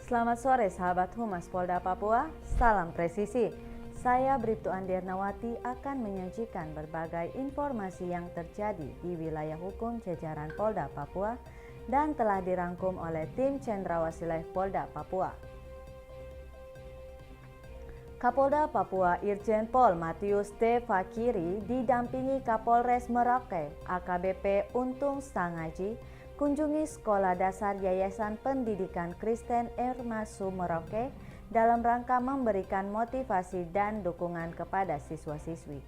Selamat sore sahabat Humas Polda Papua, salam presisi. Saya Bribtu Andirnawati akan menyajikan berbagai informasi yang terjadi di wilayah hukum jajaran Polda Papua dan telah dirangkum oleh tim Cendrawasih Polda Papua. Kapolda Papua Irjen Pol Matius T. Fakiri didampingi Kapolres Merauke AKBP Untung Stangaji kunjungi Sekolah Dasar Yayasan Pendidikan Kristen Ermasu Merauke dalam rangka memberikan motivasi dan dukungan kepada siswa-siswi.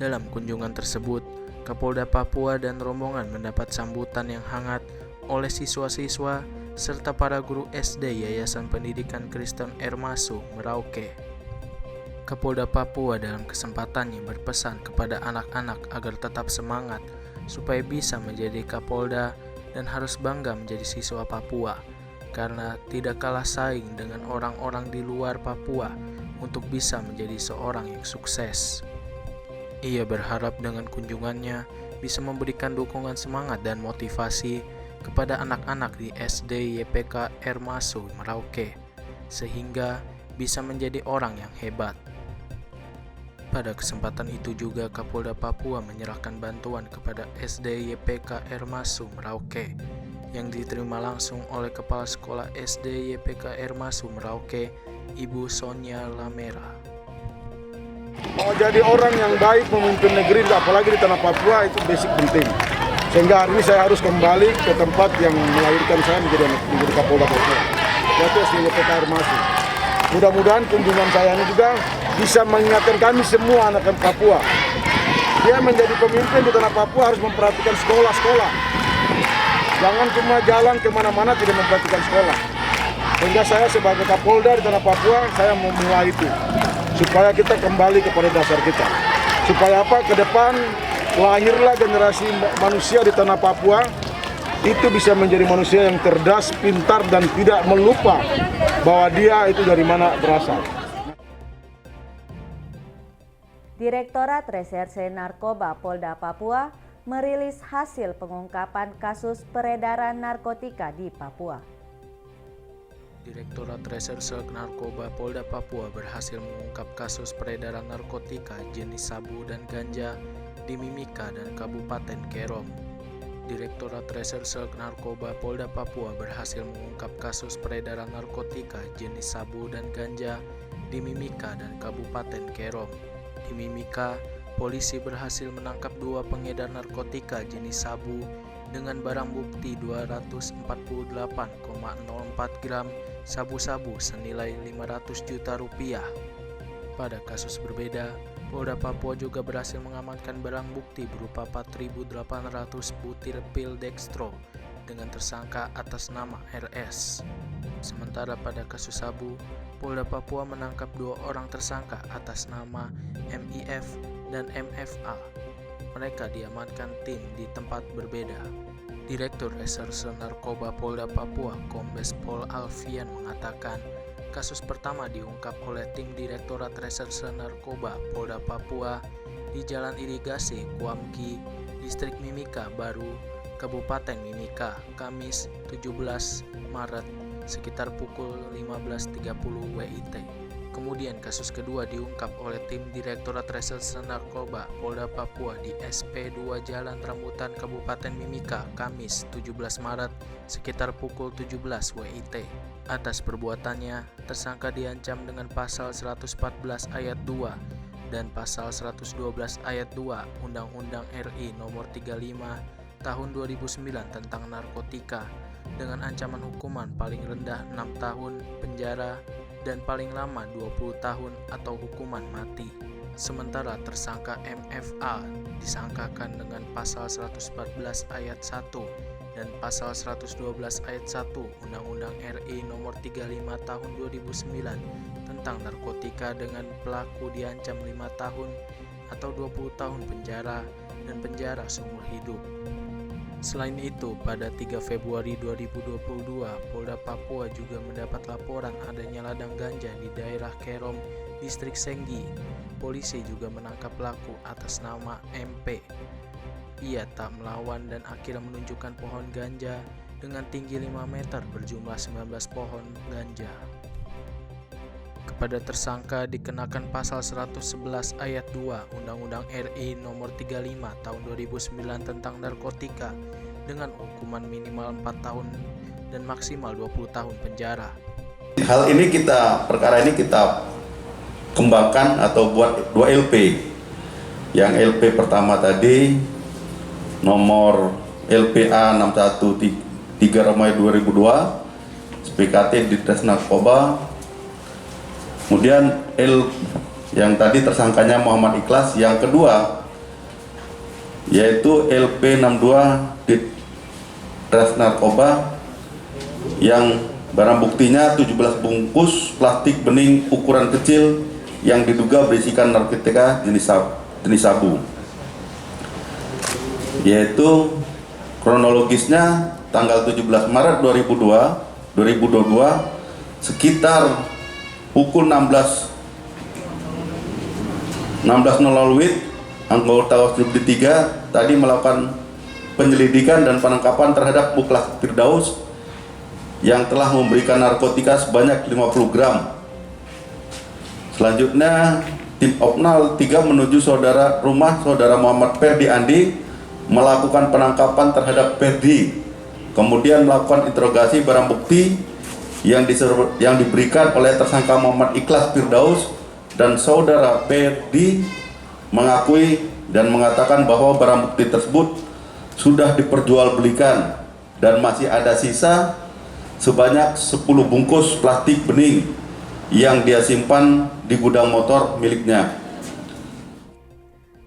Dalam kunjungan tersebut, Kapolda Papua dan rombongan mendapat sambutan yang hangat oleh siswa-siswa serta para guru SD Yayasan Pendidikan Kristen Ermasu Merauke. Kapolda Papua dalam kesempatannya berpesan kepada anak-anak agar tetap semangat supaya bisa menjadi Kapolda dan harus bangga menjadi siswa Papua karena tidak kalah saing dengan orang-orang di luar Papua untuk bisa menjadi seorang yang sukses. Ia berharap dengan kunjungannya bisa memberikan dukungan semangat dan motivasi kepada anak-anak di SD YPK Ermasu Merauke sehingga bisa menjadi orang yang hebat. Pada kesempatan itu juga Kapolda Papua menyerahkan bantuan kepada SD YPK Ermasu Merauke yang diterima langsung oleh Kepala Sekolah SD YPK Ermasu Merauke, Ibu Sonia Lamera. Jadi orang yang baik memimpin negeri, apalagi di tanah Papua, itu basic penting. Sehingga hari ini saya harus kembali ke tempat yang melahirkan saya menjadi Kapolda Papua, yaitu SD YPK Ermasu. Mudah-mudahan kunjungan saya ini juga bisa mengingatkan kami semua anak Papua. Dia menjadi pemimpin di tanah Papua harus memperhatikan sekolah-sekolah. Jangan cuma jalan kemana-mana tidak memperhatikan sekolah. Sehingga saya sebagai Kapolda di tanah Papua, saya memulai itu. Supaya kita kembali kepada dasar kita. Supaya apa? Ke depan lahirlah generasi manusia di tanah Papua itu bisa menjadi manusia yang cerdas, pintar, dan tidak melupa bahwa dia itu dari mana berasal. Direktorat Reserse Narkoba Polda Papua merilis hasil pengungkapan kasus peredaran narkotika di Papua. Direktorat Reserse Narkoba Polda Papua berhasil mengungkap kasus peredaran narkotika jenis sabu dan ganja di Mimika dan Kabupaten Kerom. Direktorat Reserse Narkoba Polda Papua berhasil mengungkap kasus peredaran narkotika jenis sabu dan ganja di Mimika dan Kabupaten Kerom. Di Mimika, polisi berhasil menangkap 2 pengedar narkotika jenis sabu dengan barang bukti 248,04 gram sabu-sabu senilai 500 juta rupiah. Pada kasus berbeda, Polda Papua juga berhasil mengamankan barang bukti berupa 4.800 butir pil dextro dengan tersangka atas nama RS. Sementara pada kasus sabu, Polda Papua menangkap 2 orang tersangka atas nama MIF dan MFA. Mereka diamankan tim di tempat berbeda. Direktur Reserse Narkoba Polda Papua, Kombes Pol Alfian mengatakan, kasus pertama diungkap oleh tim Direktorat Reserse Narkoba Polda Papua di Jalan Irigasi, Kuamki, Distrik Mimika Baru, Kabupaten Mimika, Kamis 17 Maret sekitar pukul 15.30 WIT. Kemudian kasus kedua diungkap oleh tim Direktorat Reserse Narkoba Polda Papua di SP2 Jalan Rambutan Kabupaten Mimika, Kamis 17 Maret sekitar pukul 17 WIT. Atas perbuatannya, tersangka diancam dengan pasal 114 ayat 2 dan pasal 112 ayat 2 Undang-Undang RI Nomor 35 Tahun 2009 tentang narkotika dengan ancaman hukuman paling rendah 6 tahun penjara dan paling lama 20 tahun atau hukuman mati. Sementara tersangka MFA disangkakan dengan pasal 114 ayat 1 dan pasal 112 ayat 1 Undang-Undang RI Nomor 35 Tahun 2009 tentang narkotika dengan pelaku diancam 5 tahun atau 20 tahun penjara dan penjara seumur hidup. Selain itu, pada 3 Februari 2022, Polda Papua juga mendapat laporan adanya ladang ganja di daerah Kerom, Distrik Senggi. Polisi juga menangkap pelaku atas nama MP. Ia tak melawan dan akhirnya menunjukkan pohon ganja dengan tinggi 5 meter berjumlah 19 pohon ganja. Kepada tersangka dikenakan pasal 111 ayat 2 Undang-Undang RI nomor 35 tahun 2009 tentang narkotika dengan hukuman minimal 4 tahun dan maksimal 20 tahun penjara. Hal ini perkara ini kita kembangkan atau buat 2 LP. Yang LP pertama tadi nomor LPA 613 Romawi 2002 SPKT Ditres Narkoba. Kemudian yang tadi tersangkanya Muhammad Ikhlas. Yang kedua yaitu LP 62 Ditres Narkoba yang barang buktinya 17 bungkus plastik bening ukuran kecil yang diduga berisikan narkotika jenis sabu. Yaitu kronologisnya tanggal 17 Maret 2022 sekitar pukul 16.00 anggota Wasdubdi 3 tadi melakukan penyelidikan dan penangkapan terhadap Muklas Firdaus yang telah memberikan narkotika sebanyak 50 gram. Selanjutnya tim Opnal 3 menuju rumah saudara Muhammad Ferdi Andi melakukan penangkapan terhadap Ferdi, kemudian melakukan interogasi barang bukti yang diberikan oleh tersangka Muhammad Ikhlas Firdaus, dan saudara Ferdi mengakui dan mengatakan bahwa barang bukti tersebut sudah diperjualbelikan dan masih ada sisa sebanyak 10 bungkus plastik bening yang dia simpan di gudang motor miliknya.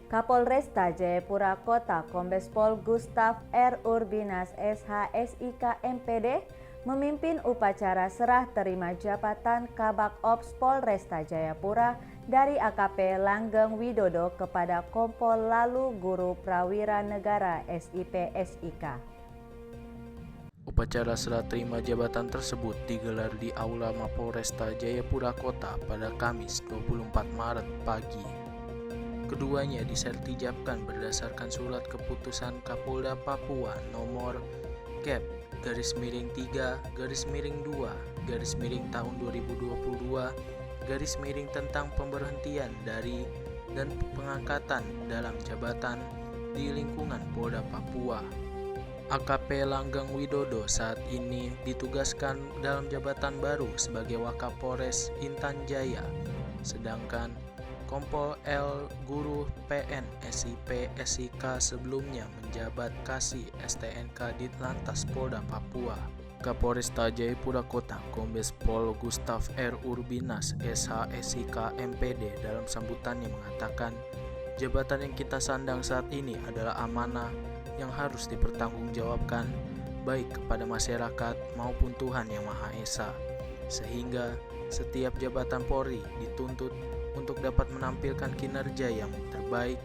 Kapolresta Jayapura Kota Kombes Pol Gustav R. Urbinas SH.SIK MPD memimpin upacara serah terima jabatan Kabak Ops Polresta Jayapura dari AKP Langgeng Widodo kepada Kompol Lalu Guru Prawira Negara SIP.SIK. Upacara serah terima jabatan tersebut digelar di Aula Mapolresta Jayapura Kota pada Kamis 24 Maret pagi. Keduanya disertijabkan berdasarkan surat keputusan Kapolda Papua nomor Cap /3 /2 tahun 2022 tentang pemberhentian dari dan pengangkatan dalam jabatan di lingkungan Polda Papua. AKP Langgeng Widodo saat ini ditugaskan dalam jabatan baru sebagai Wakapolres Intan Jaya, sedangkan Kompol L. Guru PN SIP.SIK sebelumnya menjabat Kasih STNK Ditlantas Polda Papua. Kapolresta Jayapura Kota Kombes Pol Gustav R. Urbinas SH.SIK MPD dalam sambutannya mengatakan, jabatan yang kita sandang saat ini adalah amanah yang harus dipertanggungjawabkan baik kepada masyarakat maupun Tuhan Yang Maha Esa, sehingga setiap jabatan Polri dituntut untuk dapat menampilkan kinerja yang terbaik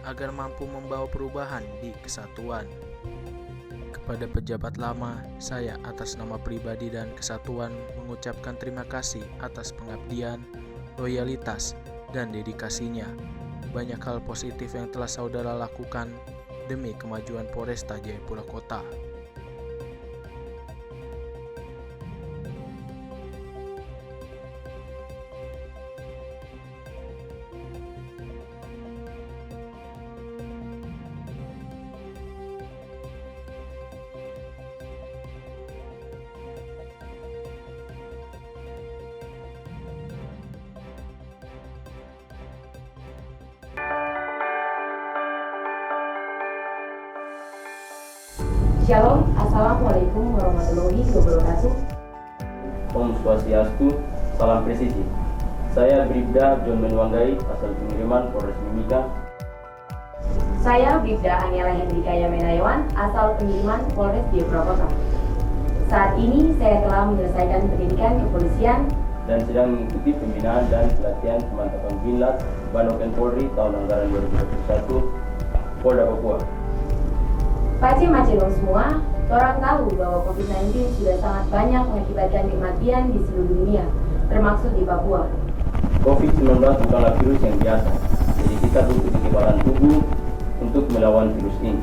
agar mampu membawa perubahan di kesatuan. Kepada pejabat lama, saya atas nama pribadi dan kesatuan mengucapkan terima kasih atas pengabdian, loyalitas, dan dedikasinya. Banyak hal positif yang telah saudara lakukan demi kemajuan Polresta Jayapura Kota. Shalom, Assalamualaikum warahmatullahi wabarakatuh. Om Swastiastu, salam presisi. Saya Bribda John Menwanggai, asal pengiriman Polres Mimika. Saya Bribda Aniela Hendrika Yamenayawan, asal pengiriman Polres Jayapura Kota. Saat ini saya telah menyelesaikan pendidikan kepolisian dan sedang mengikuti pembinaan dan pelatihan pemantapan Binlat Banoken Polri tahun anggaran 2021 Polda Papua. Pace-macelong semua, orang tahu bahwa COVID-19 sudah sangat banyak mengakibatkan kematian di seluruh dunia, termasuk di Papua. COVID-19 bukanlah virus yang biasa, jadi kita butuh kekebalan tubuh untuk melawan virus ini.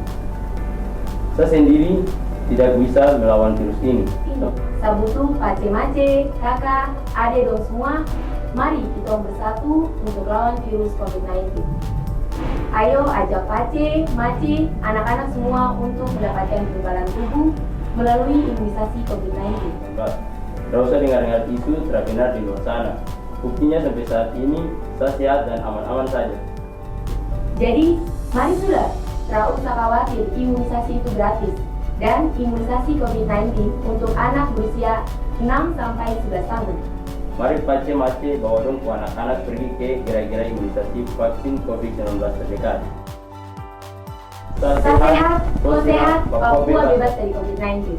Saya sendiri tidak bisa melawan virus ini. Sabutu, pace-mace, kakak, ade dong semua, mari kita bersatu untuk lawan virus COVID-19. Ayo ajak pace, mace, anak-anak semua untuk mendapatkan kekebalan tubuh melalui imunisasi COVID-19. Tidak usah dengar-dengar isu terbenar di luar sana. Buktinya sampai saat ini saya sehat dan aman-aman saja. Jadi, mari sudah, tidak usah khawatir, imunisasi itu gratis. Dan imunisasi COVID-19 untuk anak berusia 6-11 tahun. Mari pace-mace bawa dong anak-anak pergi ke gerai-gerai imunisasi vaksin COVID-19 terdekat. Sehat, kau sehat, Papua bebas dari COVID-19.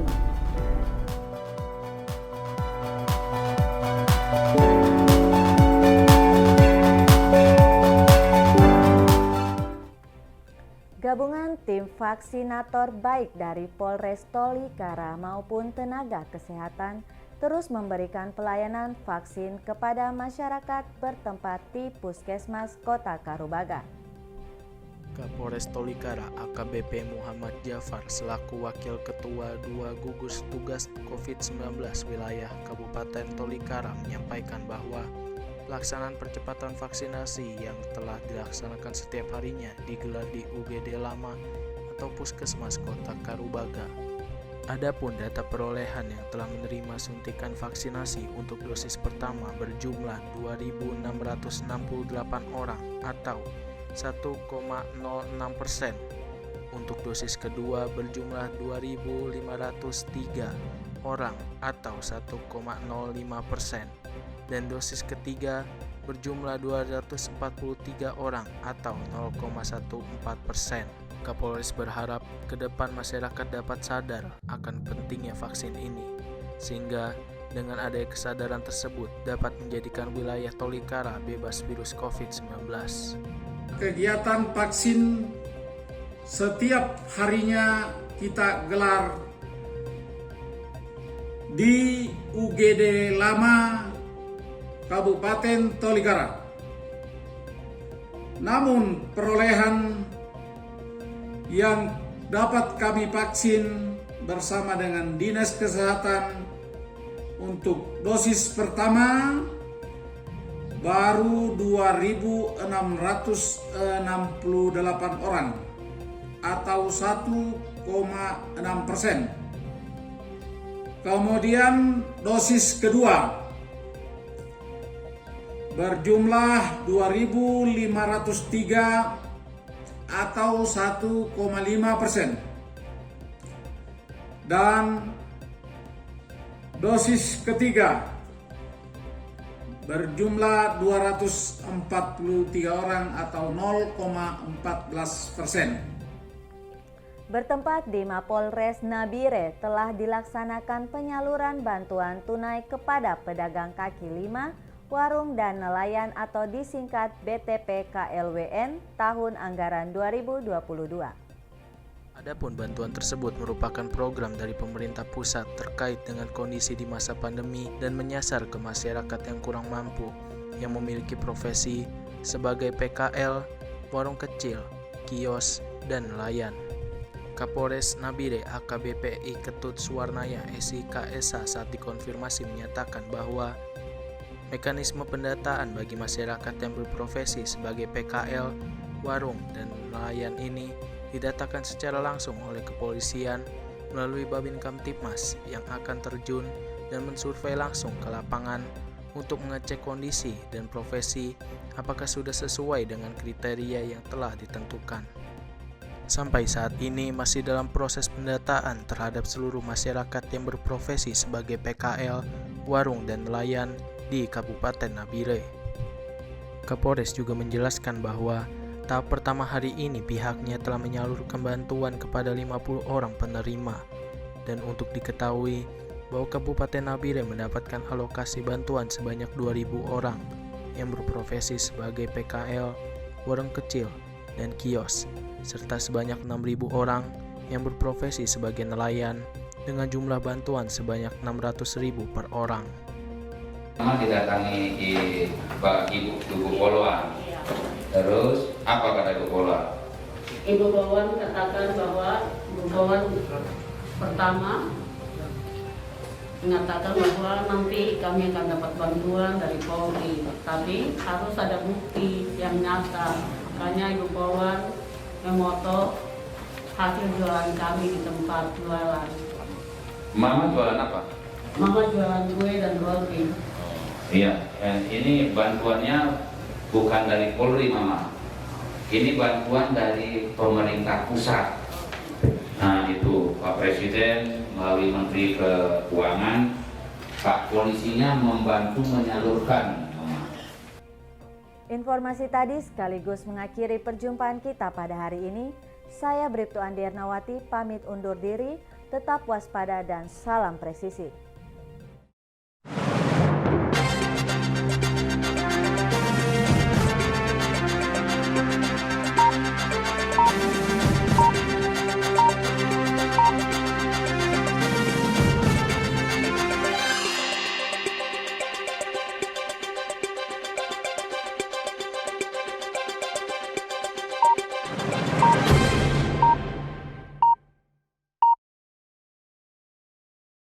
Gabungan tim vaksinator baik dari Polres Tolikara maupun tenaga kesehatan terus memberikan pelayanan vaksin kepada masyarakat bertempat di Puskesmas Kota Karubaga. Kapolres Tolikara AKBP Muhammad Jafar selaku Wakil Ketua 2 Gugus Tugas COVID-19 wilayah Kabupaten Tolikara menyampaikan bahwa pelaksanaan percepatan vaksinasi yang telah dilaksanakan setiap harinya digelar di UGD Lama atau Puskesmas Kota Karubaga. Adapun data perolehan yang telah menerima suntikan vaksinasi untuk dosis pertama berjumlah 2.668 orang atau 1,06%. Untuk dosis kedua berjumlah 2.503 orang atau 1,05%. Dan dosis ketiga berjumlah 243 orang atau 0,14%. Kapolres berharap ke depan masyarakat dapat sadar akan pentingnya vaksin ini, sehingga dengan adanya kesadaran tersebut dapat menjadikan wilayah Tolikara bebas virus COVID-19. Kegiatan vaksin setiap harinya kita gelar di UGD Lama Kabupaten Tolikara. Namun perolehan yang dapat kami vaksin bersama dengan Dinas Kesehatan untuk dosis pertama baru 2.668 orang atau 1,6%. Kemudian dosis kedua berjumlah 2.503 atau 1,5%. Dan dosis ketiga berjumlah 243 orang atau 0,14%. Bertempat di Mapolres Nabire telah dilaksanakan penyaluran bantuan tunai kepada pedagang kaki lima, warung dan nelayan atau disingkat BTP KLWN tahun anggaran 2022. Adapun bantuan tersebut merupakan program dari pemerintah pusat terkait dengan kondisi di masa pandemi dan menyasar ke masyarakat yang kurang mampu yang memiliki profesi sebagai PKL, warung kecil, kios, dan nelayan. Kapolres Nabire AKBP I Ketut Suwarnaya SIKSA saat dikonfirmasi menyatakan bahwa mekanisme pendataan bagi masyarakat yang berprofesi sebagai PKL, warung, dan nelayan ini didatakan secara langsung oleh kepolisian melalui Babin Kamtipmas yang akan terjun dan mensurvei langsung ke lapangan untuk mengecek kondisi dan profesi apakah sudah sesuai dengan kriteria yang telah ditentukan. Sampai saat ini masih dalam proses pendataan terhadap seluruh masyarakat yang berprofesi sebagai PKL, warung, dan nelayan di Kabupaten Nabire. Kapolres juga menjelaskan bahwa tahap pertama hari ini pihaknya telah menyalurkan bantuan kepada 50 orang penerima, dan untuk diketahui bahwa Kabupaten Nabire mendapatkan alokasi bantuan sebanyak 2.000 orang yang berprofesi sebagai PKL, warung kecil, dan kios, serta sebanyak 6.000 orang yang berprofesi sebagai nelayan dengan jumlah bantuan sebanyak 600.000 per orang. Didatangi Ibu Poluan. Terus apa kata Ibu Poluan? Ibu Poluan katakan bahwa Ibu Poluan Pertama, mengatakan bahwa nanti kami akan dapat bantuan dari Polri, tapi harus ada bukti yang nyata. Makanya Ibu Polwan memoto hasil jualan kami di tempat jualan. Mama jualan apa? Mama jualan kue dan roti. Iya, ini bantuannya bukan dari Polri, Mama. Ini bantuan dari pemerintah pusat. Nah, itu Pak Presiden melalui Menteri Keuangan, Pak Polisinya membantu menyalurkan. Informasi tadi sekaligus mengakhiri perjumpaan kita pada hari ini. Saya Bribtu Andi Ernawati pamit undur diri, tetap waspada dan salam presisi.